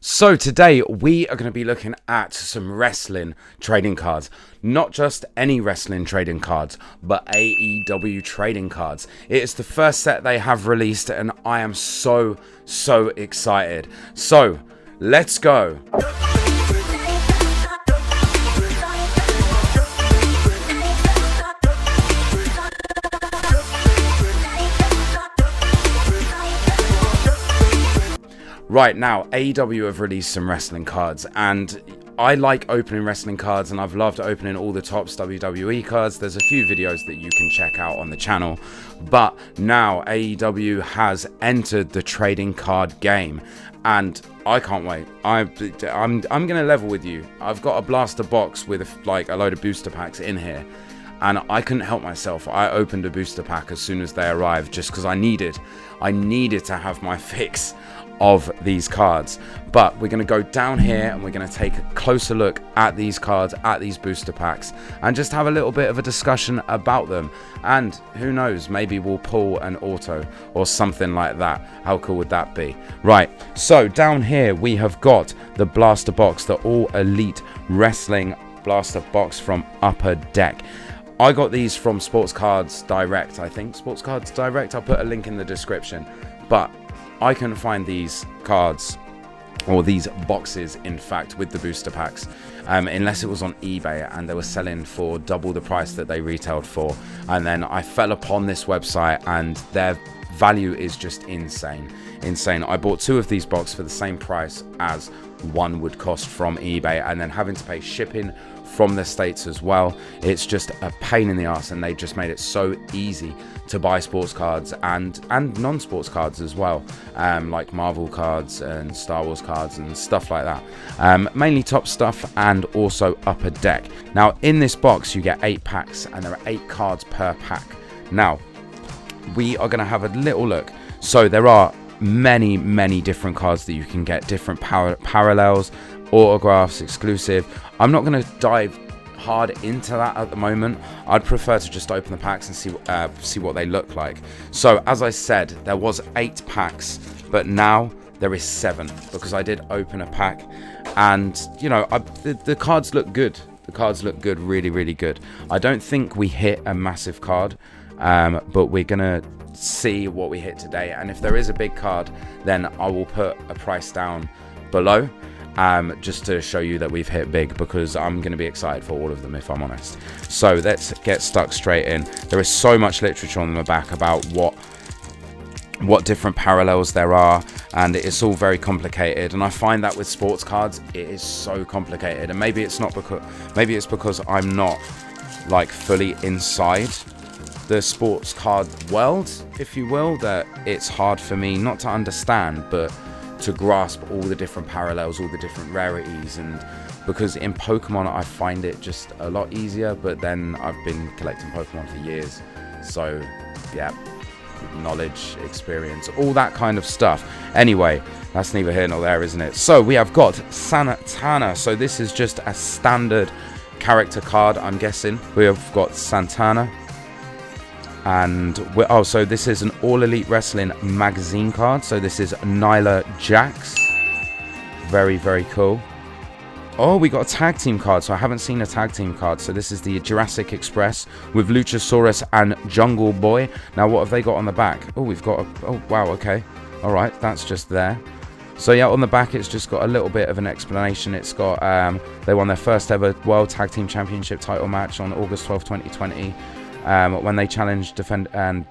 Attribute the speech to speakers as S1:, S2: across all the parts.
S1: So today we are going to be looking at some wrestling trading cards. Not just any wrestling trading cards, but AEW trading cards. It is the first set they have released and I am so excited. So let's go. Right, now, AEW have released some wrestling cards, and I like opening wrestling cards, and I've loved opening all the Topps WWE cards. There's a few videos that you can check out on the channel, but now AEW has entered the trading card game, and I can't wait. I'm gonna level with you. I've got a blaster box with like a load of booster packs in here, and I couldn't help myself. I opened a booster pack as soon as they arrived, just because I needed to have my fix of these cards. But we're going to go down here and we're going to take a closer look at these cards, at these booster packs, and just have a little bit of a discussion about them. And who knows, maybe we'll pull an auto or something like that. How cool would that be? Right, so down here we have got the blaster box, the All Elite Wrestling blaster box from Upper Deck. I got these from Sports Cards Direct, I think. Sports Cards Direct, I'll put a link in the description. But I couldn't find these cards, or these boxes, in fact, with the booster packs, unless it was on eBay and they were selling for double the price that they retailed for. And then I fell upon this website and their value is just insane. I bought two of these boxes for the same price as one would cost from eBay, and then having to pay shipping from the States as well. It's just a pain in the ass, and they just made it so easy to buy sports cards and non-sports cards as well, like Marvel cards and Star Wars cards and stuff like that. Mainly top stuff and also Upper Deck. Now in this box you get 8 packs and there are 8 cards per pack. Now we are going to have a little look. So there are many different cards that you can get, different parallels, autographs, exclusive. I'm not going to dive hard into that at the moment. I'd prefer to just open the packs and see what they look like. So as I said, there was 8 packs, but now there is 7 because I did open a pack, and you know, the cards look good. The cards look good, really good. I don't think we hit a massive card, but we're gonna see what we hit today, and if there is a big card, then I will put a price down below, just to show you that we've hit big, because I'm going to be excited for all of them, if I'm honest. So let's get stuck straight in. There is so much literature on the back about what different parallels there are, and it's all very complicated, and I find that with sports cards it is so complicated, and maybe it's because I'm not like fully inside the sports card world, if you will, that it's hard for me not to understand, but to grasp all the different parallels, all the different rarities. And because in Pokemon I find it just a lot easier, but then I've been collecting Pokemon for years, so yeah, knowledge, experience, all that kind of stuff. Anyway, that's neither here nor there, isn't it? So we have got Santana. So this is just a standard character card, I'm guessing. We have got Santana. And so this is an All Elite Wrestling magazine card. So this is Nyla Jax. Very cool. Oh, we got a tag team card. So I haven't seen a tag team card. So this is the Jurassic Express with Luchasaurus and Jungle Boy. Now what have they got on the back? Oh, we've got oh wow, okay. All right, that's just there. So yeah, on the back it's just got a little bit of an explanation. It's got they won their first ever World Tag Team Championship title match on August 12, 2020. When they challenged defending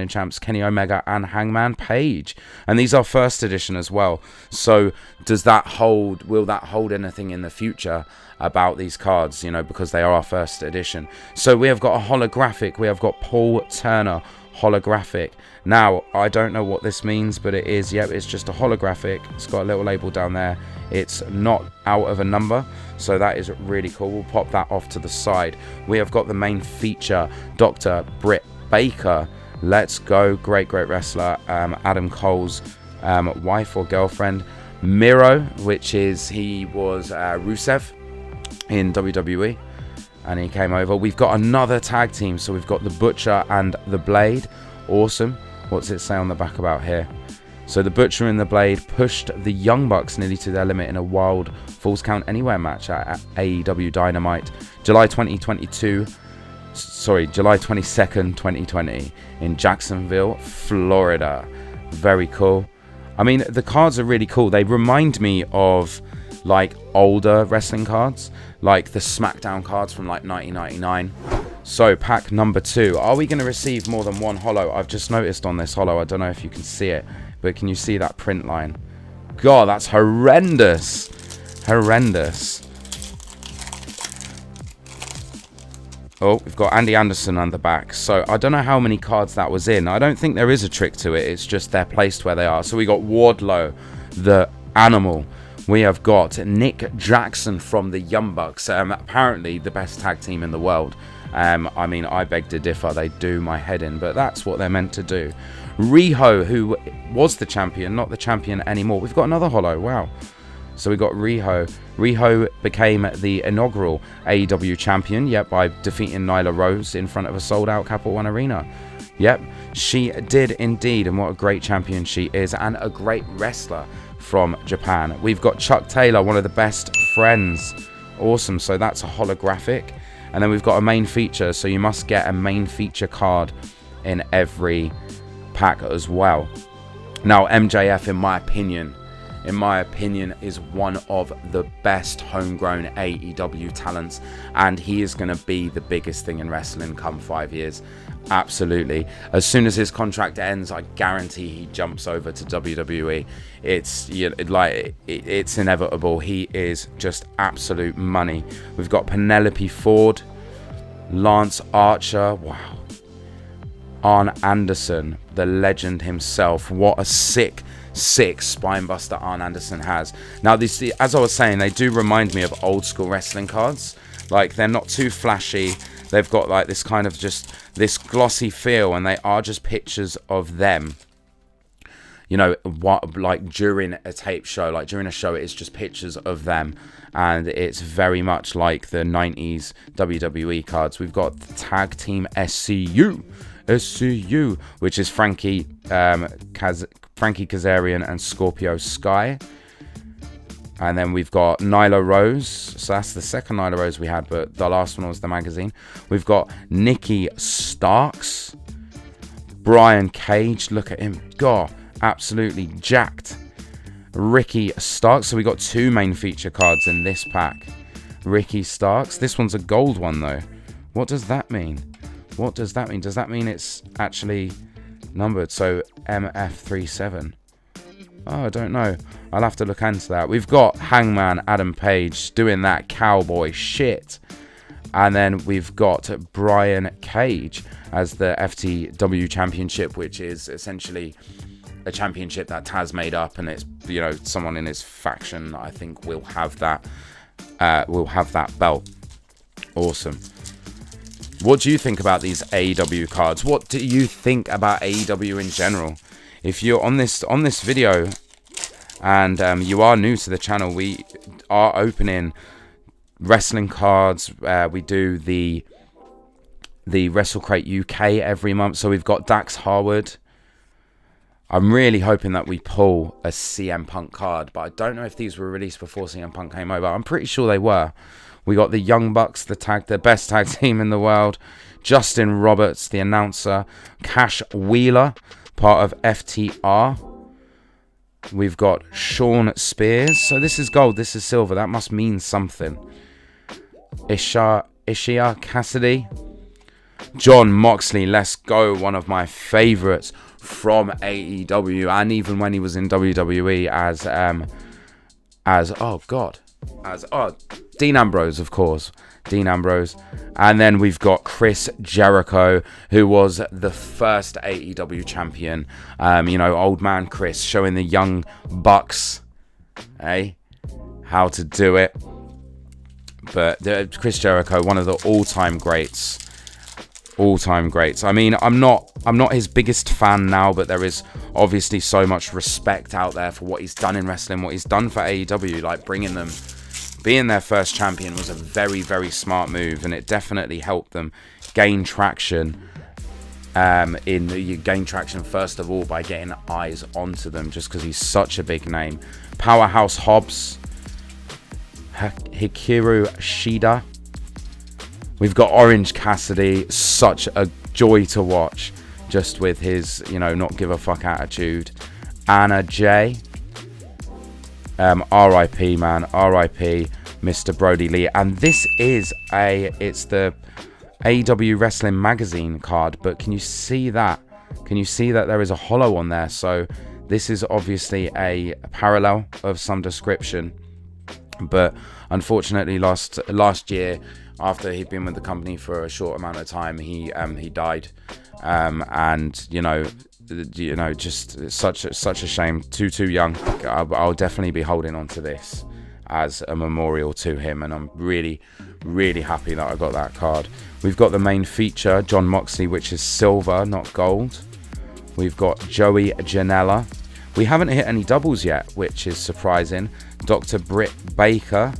S1: champs Kenny Omega and Hangman Page, and these are first edition as well. So will that hold anything in the future about these cards, you know, because they are our first edition? So we have got a holographic, we have got Paul Turner holographic. Now I don't know what this means, but it is, yep, it's just a holographic. It's got a little label down there. It's not out of a number, so that is really cool. We'll pop that off to the side. We have got the main feature, Dr. Britt Baker. Let's go. Great wrestler. Adam Cole's wife or girlfriend. Miro, he was Rusev in WWE, and he came over. We've got another tag team, so we've got the Butcher and the Blade. Awesome. What's it say on the back about here? So the Butcher and the Blade pushed the Young Bucks nearly to their limit in a wild Falls Count Anywhere match at AEW Dynamite, July 22nd, 2020 in Jacksonville, Florida. Very cool. I mean, the cards are really cool. They remind me of like older wrestling cards, like the SmackDown cards from like 1999. So pack number 2. Are we going to receive more than one holo? I've just noticed on this holo, I don't know if you can see it, but can you see that print line? God, that's horrendous. Horrendous. Oh, we've got Andy Anderson on the back. So I don't know how many cards that was in. I don't think there is a trick to it. It's just they're placed where they are. So we got Wardlow, the Animal. We have got Nick Jackson from the Young Bucks. Apparently the best tag team in the world. I mean, I beg to differ. They do my head in, but that's what they're meant to do. Riho, who was the champion, not the champion anymore. We've got another holo. Wow. So we got Riho. Riho became the inaugural AEW champion, yep, by defeating Nyla Rose in front of a sold-out Capital One Arena. Yep, she did indeed, and what a great champion she is, and a great wrestler from Japan. We've got Chuck Taylor, one of the best friends. Awesome, so that's a holographic. And then we've got a main feature, so you must get a main feature card in every pack as well. Now, MJF, in my opinion, is one of the best homegrown AEW talents, and he is going to be the biggest thing in wrestling come 5 years. Absolutely. As soon as his contract ends, I guarantee he jumps over to WWE. It's it's inevitable. He is just absolute money. We've got Penelope Ford, Lance Archer, wow, Arn Anderson, the legend himself. What a sick spinebuster Arn Anderson has. Now, these, as I was saying, they do remind me of old school wrestling cards. Like, they're not too flashy. They've got like this kind of just this glossy feel, and they are just pictures of them. You know, what, like during a tape show, like during a show, it's just pictures of them, and it's very much like the 90s WWE cards. We've got the tag team SCU, which is Frankie Kazarian and Scorpio Sky. And then we've got Nyla Rose. So that's the second Nyla Rose we had, but the last one was the magazine. We've got Nikki Starks, Brian Cage. Look at him. God, absolutely jacked. Ricky Starks. So we got 2 main feature cards in this pack. Ricky Starks. This one's a gold one, though. What does that mean? What does that mean? Does that mean it's actually numbered? So MF37. Oh, I don't know. I'll have to look into that. We've got Hangman Adam Page doing that cowboy shit. And then we've got Brian Cage as the FTW Championship, which is essentially a championship that Taz made up, and it's, you know, someone in his faction, I think, will have that belt. Awesome. What do you think about these AEW cards? What do you think about AEW in general? If you're on this video and you are new to the channel, we are opening wrestling cards. We do the WrestleCrate UK every month. So we've got Dax Harwood. I'm really hoping that we pull a CM Punk card, but I don't know if these were released before CM Punk came over. I'm pretty sure they were. We got the Young Bucks, the best tag team in the world. Justin Roberts, the announcer. Cash Wheeler, part of FTR. We've got Sean Spears. So this is gold, this is silver. That must mean something. Ishia Cassidy. John Moxley, let's go. One of my favorites from AEW, and even when he was in WWE as Dean Ambrose, of course. Dean Ambrose. And then we've got Chris Jericho, who was the first AEW champion. Old man Chris showing the Young Bucks, how to do it. But Chris Jericho, one of the all-time greats. I mean, I'm not his biggest fan now, but there is obviously so much respect out there for what he's done in wrestling, what he's done for AEW, like bringing them. Being their first champion was a very, very smart move, and it definitely helped them gain traction You gain traction first of all by getting eyes onto them, just because he's such a big name. Powerhouse Hobbs, Hikaru Shida. We've got Orange Cassidy, such a joy to watch, just with his, not give a fuck attitude. Anna J. R.I.P. man, R.I.P. Mr. Brody Lee. And this is it's the AEW Wrestling Magazine card, but can you see that? Can you see that there is a holo on there? So this is obviously a parallel of some description, but unfortunately last year, after he'd been with the company for a short amount of time, he died, and just such a shame. Too young. I'll definitely be holding on to this as a memorial to him, and I'm really happy that I got that card. We've got the main feature, Jon Moxley, which is silver, not gold. We've got Joey Janela. We haven't hit any doubles yet, which is surprising. Dr. Britt Baker,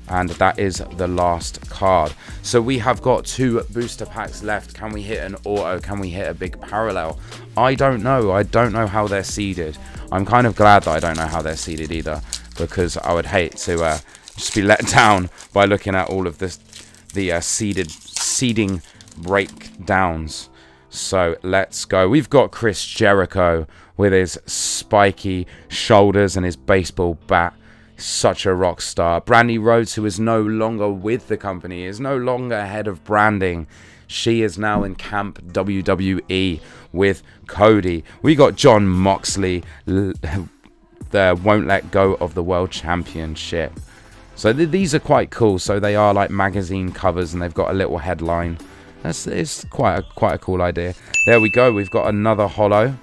S1: and that is the last card. So we have got 2 booster packs left. Can we hit an auto? Can we hit a big parallel? I don't know. I don't know how they're seeded. I'm kind of glad that I don't know how they're seeded either, because I would hate to just be let down by looking at all of the seeding breakdowns. So let's go. We've got Chris Jericho with his spiky shoulders and his baseball bat. Such a rock star. Brandy Rhodes, who is no longer with the company, is no longer head of branding. She is now in camp WWE with Cody. We got Jon Moxley, won't let go of the World Championship. So these are quite cool. So they are like magazine covers, and they've got a little headline. It's quite a cool idea. There we go. We've got another holo.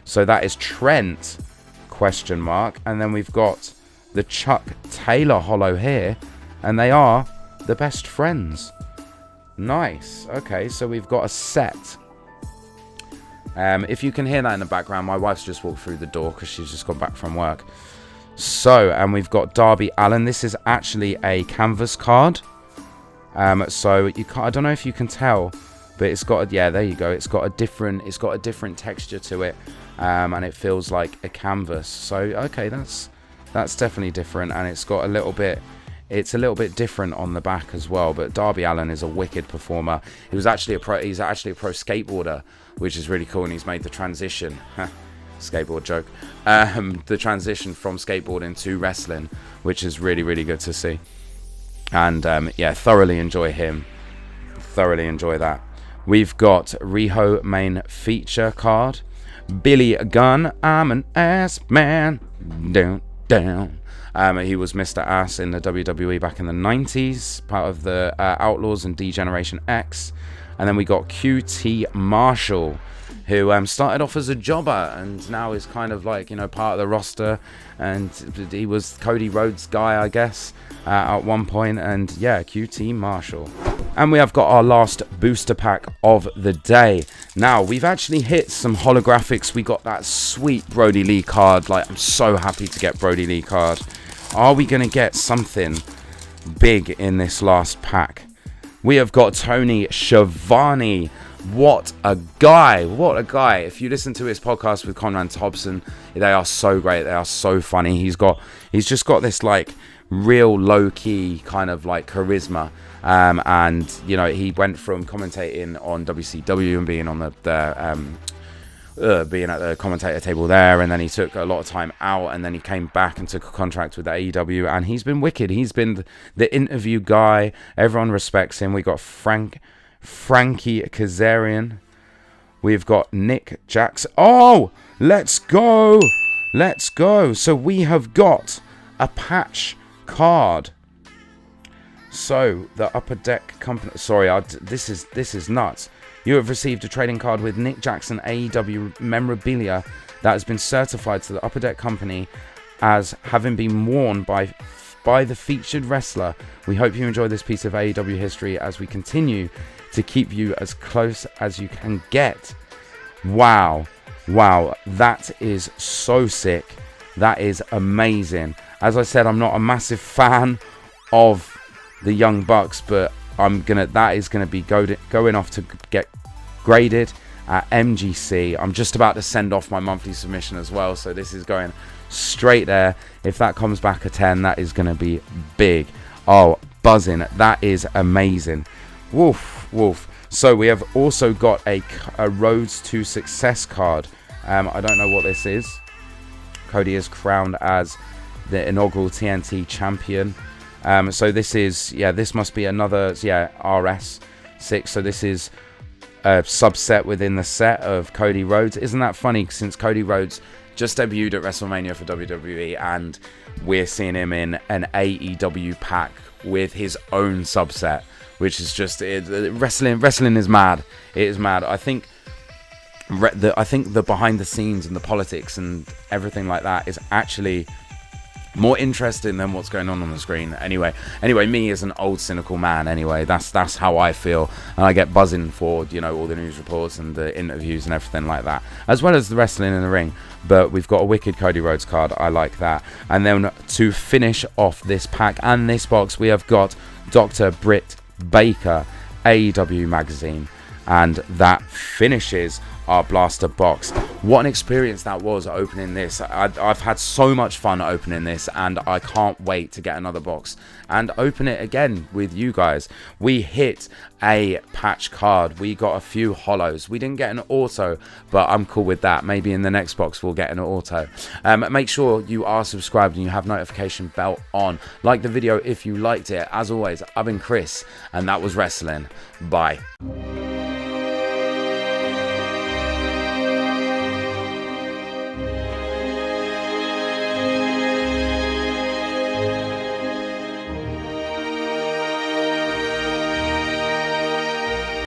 S1: So that is Trent ? And then we've got the Chuck Taylor holo here, and they are the best friends. Nice. Okay, so we've got a set. If you can hear that in the background, my wife's just walked through the door because she's just got back from work. So, and we've got Darby Allen. This is actually a canvas card. So I don't know if you can tell, but it's got there you go. It's got a different texture to it, and it feels like a canvas. So okay, that's definitely different, and it's a little bit different on the back as well. But Darby Allen is a wicked performer. He's actually a pro skateboarder, which is really cool, and he's made the transition. Skateboard joke. The transition from skateboarding to wrestling, which is really good to see. And thoroughly enjoy him. Thoroughly enjoy that. We've got Riho main feature card. Billy Gunn, I'm an ass man. Down. He was Mr. Ass in the WWE back in the 90s, part of the Outlaws and D-Generation X. And then we got QT Marshall, who started off as a jobber and now is kind of like, part of the roster. And he was Cody Rhodes' guy, I guess, at one point. And yeah, QT Marshall. And we have got our last booster pack of the day. Now, we've actually hit some holographics. We got that sweet Brody Lee card. Like, I'm so happy to get Brody Lee card. Are we going to get something big in this last pack? We have got Tony Schiavone. What a guy. What a guy. If you listen to his podcast with Conrad Thompson, they are so great. They are so funny. He's just got this like real low-key kind of like charisma. And he went from commentating on WCW and being on being at the commentator table there, and then he took a lot of time out, and then he came back and took a contract with the AEW, and he's been wicked. He's been the interview guy. Everyone respects him. We got Frankie Kazarian. We've got Nick Jackson. Oh, let's go. So we have got a patch card. So the Upper Deck company. Sorry, this is nuts. You have received a trading card with Nick Jackson AEW memorabilia that has been certified to the Upper Deck company as having been worn by the featured wrestler. We hope you enjoy this piece of AEW history as we continue to keep you as close as you can get. Wow, that is so sick. That is amazing. As I said, I'm not a massive fan of the Young Bucks, but that is gonna be going off to get graded, at MGC. I'm just about to send off my monthly submission as well, so this is going straight there. If that comes back a 10, that is going to be big. Oh, buzzing. That is amazing. Woof, woof. So we have also got a Roads to Success card. I don't know what this is. Cody is crowned as the inaugural TNT champion. So this is, this must be another, RS6. So this is a subset within the set of Cody Rhodes. Isn't that funny, since Cody Rhodes just debuted at WrestleMania for WWE, and we're seeing him in an AEW pack with his own subset, which is just wrestling is mad. It is mad. I think the behind the scenes and the politics and everything like that is actually more interesting than what's going on the screen. Anyway, me as an old cynical man, that's how I feel, and I get buzzing for all the news reports and the interviews and everything like that, as well as the wrestling in the ring. But we've got a wicked Cody Rhodes card. I like that. And then to finish off this pack and this box, we have got Dr. Britt Baker, AEW magazine, and that finishes our blaster box. What an experience that was, opening this. I've had so much fun opening this, and I can't wait to get another box and open it again with you guys. We hit a patch card, we got a few holos, we didn't get an auto, but I'm cool with that. Maybe in the next box we'll get an auto. Make sure you are subscribed and you have notification bell on. Like the video if you liked it. As always, I've been Chris, and that was wrestling. Bye.